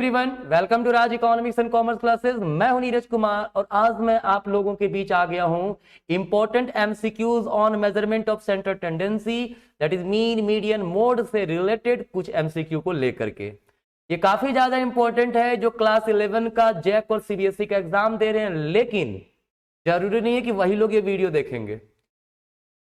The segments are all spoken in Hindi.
Everyone, welcome to Raj economics and commerce classes. मैं हूं नीरज कुमार और आज मैं आप लोगों के बीच आ गया हूं important MCQs on measurement of centre tendency, that is mean median mode से रिलेटेड कुछ एमसीक्यू को लेकर के। ये काफी ज्यादा इंपॉर्टेंट है जो क्लास 11 का जैक और सीबीएसई का एग्जाम दे रहे हैं, लेकिन जरूरी नहीं है कि वही लोग ये वीडियो देखेंगे।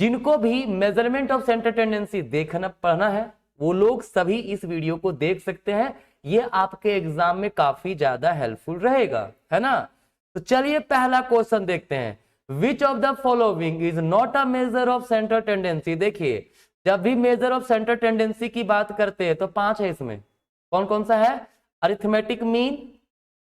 जिनको भी मेजरमेंट ऑफ सेंटर टेंडेंसी देखना पढ़ना है वो लोग सभी इस वीडियो को देख सकते हैं। ये आपके एग्जाम में काफी ज्यादा हेल्पफुल रहेगा, है ना। तो चलिए पहला क्वेश्चन देखते हैं। विच of the following is not a measure of centre tendency. देखिए, जब भी मेजर ऑफ सेंटर टेंडेंसी की बात करते हैं तो 5 है इसमें। कौन कौन सा है? अरिथमेटिक मीन,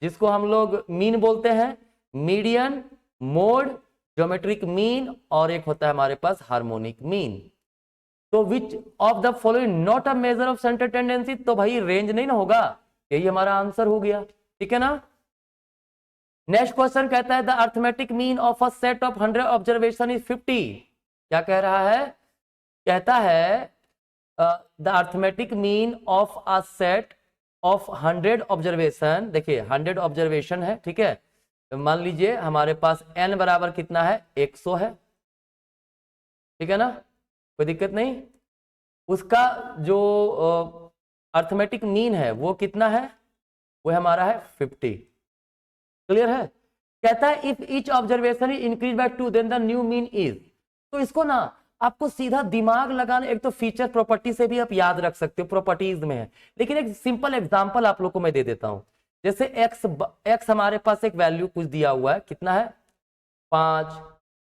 जिसको हम लोग मीन बोलते हैं, मीडियन, मोड, ज्योमेट्रिक मीन, और एक होता है हमारे पास हार्मोनिक मीन। तो विच of the following not a measure of centre tendency, तो भाई रेंज नहीं ना होगा, यही हमारा आंसर हो गया, ठीक है ना। नेक्स्ट क्वेश्चन कहता है the arithmetic mean of a set of 100 observation is 50। क्या कह रहा है? कहता है the arithmetic mean of a set of 100 observation. देखिए 100 ऑब्जर्वेशन है, ठीक है। तो मान लीजिए हमारे पास n बराबर कितना है? 100 है, ठीक है ना, कोई दिक्कत नहीं। उसका जो अरिथमेटिक मीन है वो कितना है? वो हमारा है 50। क्लियर है? कहता है if each observation is increase by 2 then the new mean is. तो इसको ना आपको सीधा दिमाग लगाना, एक तो फीचर प्रॉपर्टी से भी आप याद रख सकते हो, प्रॉपर्टीज में है, लेकिन एक सिंपल एग्जांपल आप लोग को मैं दे देता हूं। जैसे x हमारे पास एक वैल्यू कुछ दिया हुआ है, कितना है? 5,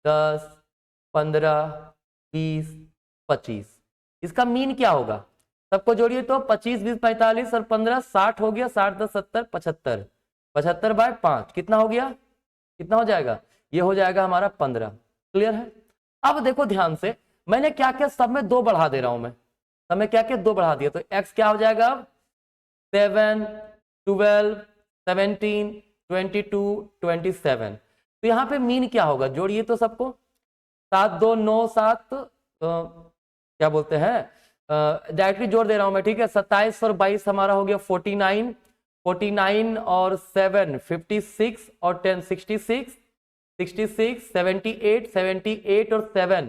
10, 15, 20, 25। इसका मीन क्या होगा? सबको जोड़िए तो 25, 20, 45 और 15, 60 हो गया। 60, 10, 70, 75। 75 बाय 5 कितना हो गया? कितना हो जाएगा? ये हो जाएगा हमारा 15। क्लियर है? अब देखो ध्यान से, मैंने क्या क्या सब में 2 बढ़ा दे रहा हूं। मैं सब में क्या क्या 2 बढ़ा दिया, तो x क्या हो जाएगा अब? 7, 12, 17, 22, 27। तो यहां पे मीन क्या होगा? जोड़िए तो सबको। 7, 2, 9, 7, क्या बोलते हैं, डायरेक्टली जोड़ दे रहा हूं मैं, ठीक है। 27 और 22 हमारा हो गया 49, 49 और 7 56 और 10 66, 66, 78, 78 और 7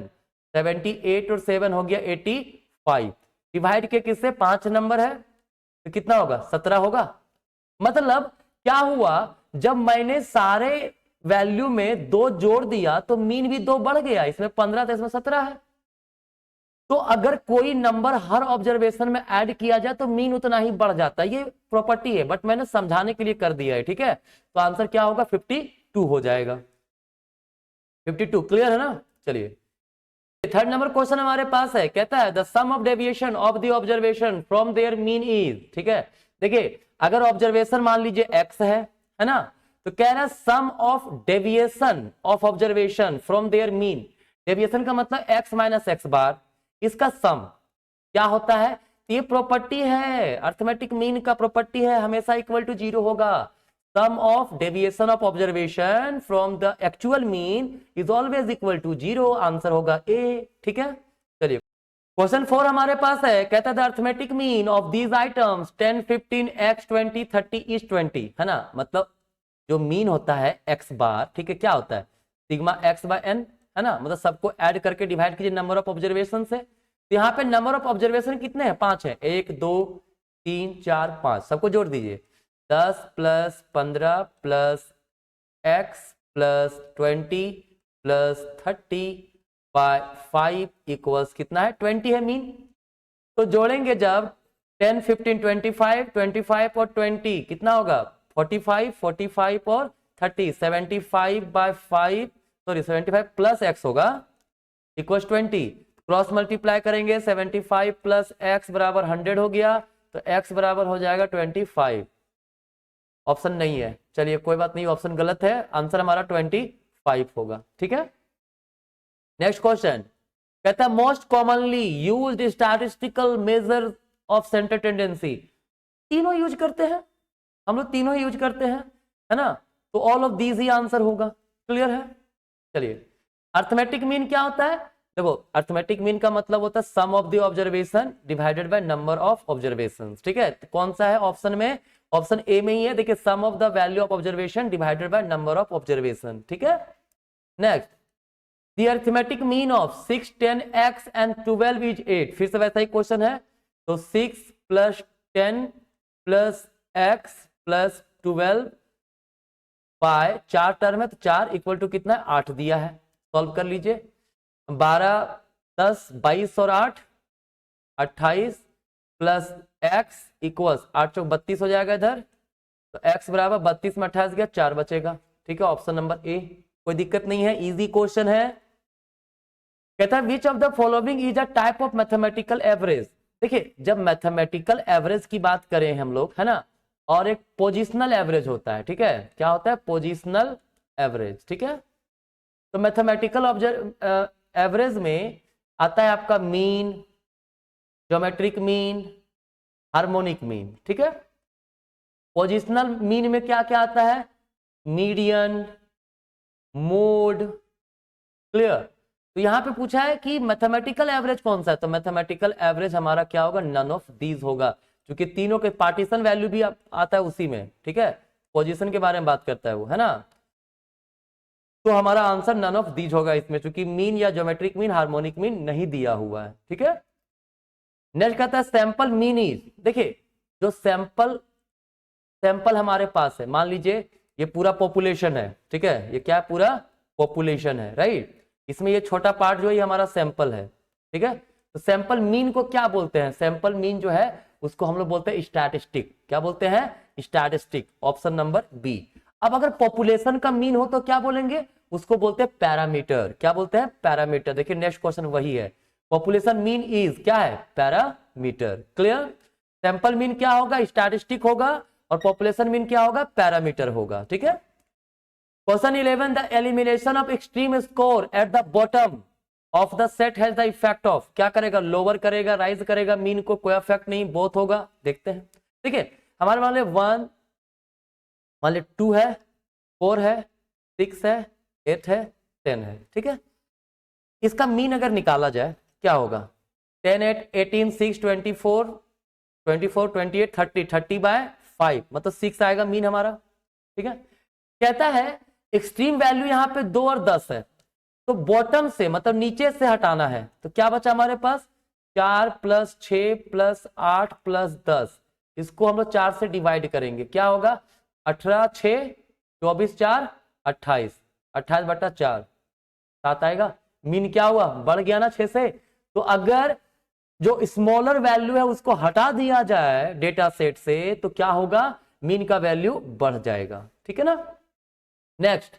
78 और 7 हो गया 85। डिवाइड के किससे? 5 नंबर है तो कितना होगा? 17 होगा। मतलब क्या हुआ, जब मैंने सारे वैल्यू में 2 जोड़ दिया तो मीन भी 2 बढ़ गया। इसमें 15 था, इसमें 17 है। तो अगर कोई नंबर हर ऑब्जर्वेशन में ऐड किया जाए तो मीन उतना ही बढ़ जाता है। ये प्रॉपर्टी है, बट मैंने समझाने के लिए कर दिया है, ठीक है। तो आंसर क्या होगा? 52 हो जाएगा। 52 क्लियर है ना। चलिए थर्ड नंबर क्वेश्चन हमारे पास है, कहता है the sum of deviation of the observation from their mean is. ठीक है, देखिए अगर ऑब्जर्वेशन मान लीजिए x है ना, तो कह रहा है sum of deviation of observation from their mean. Deviation का मतलब x माइनस एक्स बार, इसका सम क्या होता है? ये प्रॉपर्टी है, अरिथमेटिक मीन का प्रॉपर्टी है, हमेशा इक्वल टू 0 होगा। Sum of deviation of observation from the actual mean is always equal to 0। Answer होगा ए, ठीक है। चलिए क्वेश्चन 4 हमारे पास है, कहता है the arithmetic mean of these items 10, 15, x, 20, 30 is 20, है ना। मतलब जो मीन होता है x बार, ठीक है, क्या होता है? सिग्मा x बाय n, है ना। मतलब सबको ऐड करके डिवाइड कीजिए नंबर ऑफ ऑब्जर्वेशन से। तो यहाँ पे नंबर ऑफ ऑब्जर्वेशन कितने हैं? 5 है। 1, 2, 3, 4, 5, सबको जोड़ दीजिए। 10 plus 15 plus x plus 20 plus 30 by 5 equals कितना है? 20 है मीन। तो जोड़ेंगे जब 10, 15, 25, 25 और 20 कितना होगा? 45, 45 और 30, 75 बाय 5, सॉरी 75 प्लस x होगा इक्वल्स 20। क्रॉस मल्टीप्लाई करेंगे, 75 प्लस x बराबर 100 हो गया, तो x बराबर हो जाएगा 25। ऑप्शन नहीं है, चलिए कोई बात नहीं, ऑप्शन गलत है, आंसर हमारा 25 होगा, ठीक है। नेक्स्ट क्वेश्चन कहता है most commonly used statistical measure of centre tendency. तीनों यूज करते हैं हम लोग, तीनों ही यूज करते हैं, है ना। तो all of these he answer होगा। क्लियर है? चलिए अरिथमेटिक मीन क्या होता है? देखो अर्थमेटिक मीन का मतलब होता है sum of the observation divided by number of observations, ठीक है। तो कौन सा है ऑप्शन में, ऑप्शन ए में ही है, देखिए sum of the value of observation divided by number of observation, ठीक है। Next, the arithmetic mean of 6, 10, x and 12 is 8। फिर से वैसा ही क्वेश्चन है, तो 6 + 10 + x + 12 बाय 4 टर्म है, तो 4 इक्वल टू कितना है 8 दिया है, सॉल्व कर लीजिए। 12, 10, 22 और 8 28 प्लस x इक्वल्स 8 चौक 32 हो जाएगा इधर, तो x बराबर 32 में 28 गया 4 बचेगा, ठीक है। ऑप्शन नंबर ए, कोई दिक्कत नहीं है, इजी क्वेश्चन है। कहता है which of the following is a type of mathematical average. देखिए जब मैथमेटिकल एवरेज की बात करें हम लोग, है ना, और एक पोजिशनल एवरेज होता है, ठीक है, क्या होता है पोजिशनल एवरेज, ठीक है। तो मैथमेटिकल एवरेज में आता है आपका mean, geometric mean, harmonic mean, ठीक है। पोजिशनल मीन में क्या क्या आता है, मीडियन, मोड, क्लियर। तो यहां पे पूछा है कि मैथमेटिकल एवरेज कौन सा है, तो मैथमेटिकल एवरेज हमारा क्या होगा, नन ऑफ दीज होगा, क्योंकि तीनों के पार्टीशन वैल्यू भी आता है उसी में, ठीक है, पोजीशन के बारे में बात करता है वो, है ना। तो हमारा आंसर नन ऑफ दीज होगा इसमें, क्योंकि मीन या ज्योमेट्रिक मीन, हार्मोनिक मीन नहीं दिया हुआ है, ठीक है। नेक्स्ट कहता है सैंपल मीन इज, देखिए जो सैंपल हमारे पास है, मान लीजिए ये पूरा पॉपुलेशन है, ठीक है, ये क्या है पूरा पॉपुलेशन है, राइट। इसमें ये छोटा पार्ट जो है हमारा सैंपल है, ठीक है। तो सैंपल मीन को क्या बोलते हैं, सैंपल मीन जो है उसको हम लोग बोलते हैं स्टैटिस्टिक, क्या बोलते हैं स्टैटिस्टिक, ऑप्शन नंबर बी। अब अगर पॉपुलेशन का मीन हो तो क्या बोलेंगे, उसको बोलते हैं पैरामीटर, क्या बोलते हैं पैरामीटर। देखिए नेक्स्ट क्वेश्चन वही है, पॉपुलेशन मीन इज क्या है पैरामीटर, क्लियर। सैंपल मीन क्या होगा स्टैटिस्टिक होगा, और पॉपुलेशन मीन क्या होगा पैरामीटर होगा, ठीक है। Question 11, the elimination of extreme score at the bottom of the set has the effect of, क्या करेगा लोअर करेगा राइज करेगा, मीन को कोई इफेक्ट नहीं, बोथ होगा, देखते हैं। देखिए हमारे मान लो 1, मान लो 2 है, 4 है, 6 है, 8 है, 10 है, ठीक है। इसका मीन अगर निकाला जाए क्या होगा, 10, 8, 18, 6, 24, 24, 28, 30, 30/5 मतलब 6 आएगा मीन हमारा, ठीक है। कहता है एक्सट्रीम वैल्यू यहाँ पे 2 और 10 है, तो बॉटम से मतलब नीचे से हटाना है, तो क्या बचा हमारे पास 4 + 6 + 8 + 10, इसको हम लोग 4 से डिवाइड करेंगे, क्या होगा 18, 6, 24, 4, 28, 28/4 7 आएगा। मीन क्या हुआ बढ़ गया ना 6 से। तो अगर जो स्मॉलर वैल्यू है उसको हटा दिया जाए डेटा सेट से, तो क्या होगा मीन का वैल्यू बढ़ जाएगा, ठीक है ना। Next,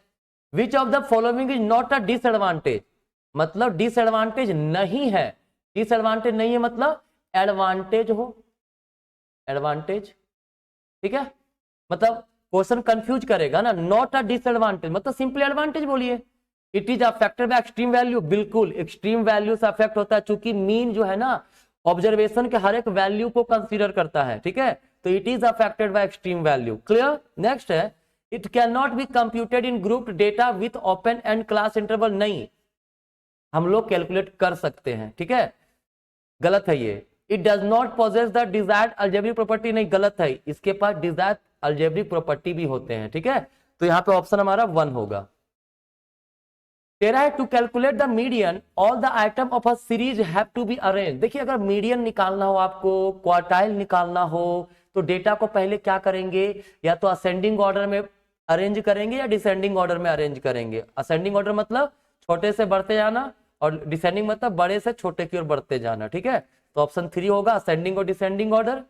which of the following is not a disadvantage, मतलब डिसएडवांटेज नहीं है, डिसएडवांटेज नहीं है मतलब एडवांटेज हो, एडवांटेज, ठीक है। मतलब क्वेश्चन कंफ्यूज करेगा ना, नॉट अ डिसएडवांटेज मतलब सिंपली एडवांटेज बोलिए। It is affected by extreme value, बिल्कुल एक्सट्रीम वैल्यू से अफेक्ट होता है, चूंकि मीन जो है ना ऑब्जर्वेशन के हर एक वैल्यू को कंसीडर करता है, ठीक है। तो it is affected by extreme value, clear. Next है it can not be computed in grouped data with open end class interval, नहीं हम लोग कैलकुलेट कर सकते हैं, ठीक है, गलत है ये। It does not possess the desired algebraic property, नहीं गलत है, इसके पास डिजायर्ड अलजेब्रिक प्रॉपर्टी भी होते हैं, ठीक है। तो यहाँ पे ऑप्शन हमारा 1 होगा। तेरा है to calculate the median all the item of a series have to be arrange. देखिए अगर मीडियन निकालना हो आपको, क्वार्टाइल निकालना हो, तो डेटा को पहले क्या करेंगे, या तो असेंडिंग ऑर्डर में अरेंज करेंगे या डिसेंडिंग ऑर्डर में अरेंज करेंगे। असेंडिंग ऑर्डर मतलब छोटे से बढ़ते जाना, और डिसेंडिंग मतलब बड़े से छोटे की ओर बढ़ते जाना, ठीक है। तो ऑप्शन 3 होगा असेंडिंग और डिसेंडिंग ऑर्डर,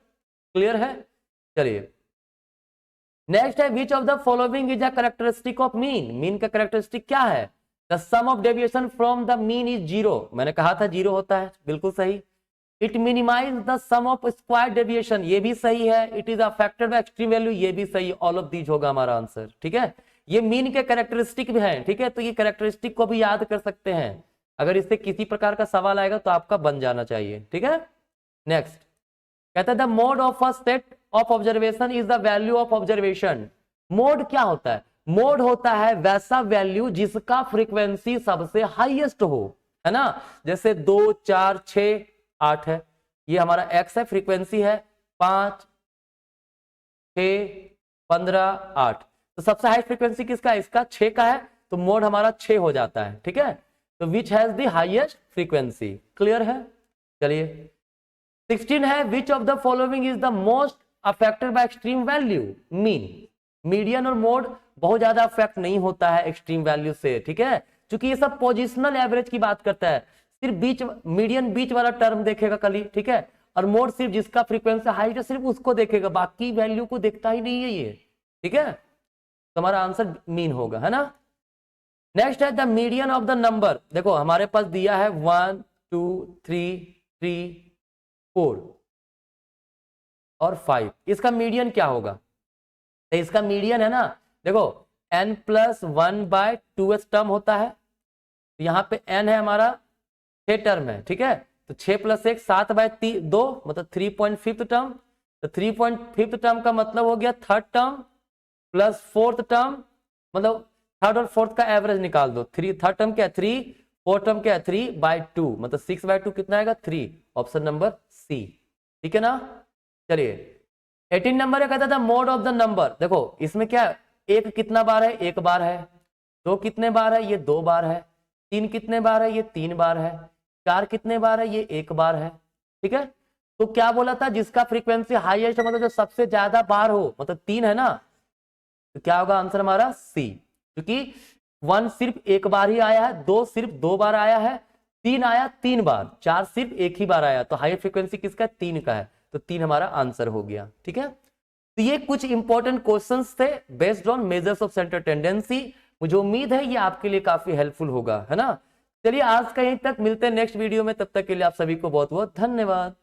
क्लियर है। चलिए नेक्स्ट है which of the following is a characteristic of mean, mean का कैरेक्टरिस्टिक क्या है, the sum of deviation from the mean is 0, मैंने कहा था 0 होता है, बिल्कुल सही। It minimize the sum of square deviation, ये भी सही है। It is affected by extreme value, ये भी सही, ऑल ऑफ दीज होगा हमारा आंसर, ठीक है। ये मीन के कैरेक्टरिस्टिक भी हैं, ठीक है, तो ये कैरेक्टरिस्टिक को भी याद कर सकते हैं, अगर इससे किसी प्रकार का सवाल आएगा तो आपका बन जाना चाहिए, ठीक है। नेक्स्ट कहता है the mode of a set of observation is the value of observation. Mode क्या होता है, मोड होता है वैसा वैल्यू जिसका फ्रीक्वेंसी सबसे हाईएस्ट हो, है ना। जैसे 2, 4, 6, 8 है, ये हमारा एक्स है, फ्रीक्वेंसी है 5, 6, 15, 8। तो सबसे हाई फ्रीक्वेंसी किसका है? इसका 6 का है, तो मोड हमारा 6 हो जाता है, ठीक है। तो which has the highest frequency, clear है। चलिए 16 है, which of the following is the most affected by extreme value, mean. Median और मोड बहुत ज्यादा अफेक्ट नहीं होता है एक्सट्रीम वैल्यू से, ठीक है, क्योंकि ये सब पोजिशनल एवरेज की बात करता है। सिर्फ बीच, मीडियन बीच वाला टर्म देखेगा कल ही, ठीक है, और मोड सिर्फ जिसका फ्रीक्वेंसी हाई है सिर्फ उसको देखेगा, बाकी वैल्यू को देखता ही नहीं है ये, ठीक है। तो हमारा आंसर मीन होगा, है ना। नेक्स्ट है the median of the number. देखो हमारे पास दिया है 1, 2, 3, 3, 4 और 5, इसका मीडियन क्या होगा? तो इसका मीडियन है ना, देखो n+1/2s टर्म होता है, तो यहाँ पे n है हमारा 6 टर्म है, ठीक है, तो 6 + 1 7/2 मतलब 3.5 टर्म। तो 3.5 टर्म का मतलब हो गया third term plus fourth term, मतलब थर्ड और फोर्थ का एवरेज निकाल दो। थर्ड टर्म क्या है 3, फोर्थ टर्म क्या है 3/2, मतलब 6/2 कितना आएगा 3, ऑप्शन नंबर सी, ठीक है ना। चलिए 18 नंबर कहता था मोड ऑफ द नंबर। देखो इसमें क्या है, एक कितना बार है, 1 बार है, 2 कितने बार है, ये 2 बार है, 3 कितने बार है, ये 3 बार है, 4 कितने बार है, ये 1 बार है, ठीक है। तो क्या बोला था, जिसका फ्रीक्वेंसी हाईएस्ट मतलब जो सबसे ज्यादा बार हो, मतलब 3 है ना, तो क्या होगा आंसर हमारा सी, क्योंकि 1 सिर्फ 1 बार ही आया है, 2 सिर्फ 2 बार आया है, 3 आया 3 बार, 4 सिर्फ 1 ही बार आया, तो हाई फ्रीक्वेंसी किसका 3 का है, तो 3 हमारा आंसर हो गया, ठीक है। तो ये कुछ इंपॉर्टेंट क्वेश्चंस थे based on measures of centre tendency. मुझे उम्मीद है ये आपके लिए काफी हेल्पफुल होगा, है ना। चलिए आज का यहीं तक, मिलते हैं नेक्स्ट वीडियो में, तब तक के लिए आप सभी को बहुत बहुत धन्यवाद।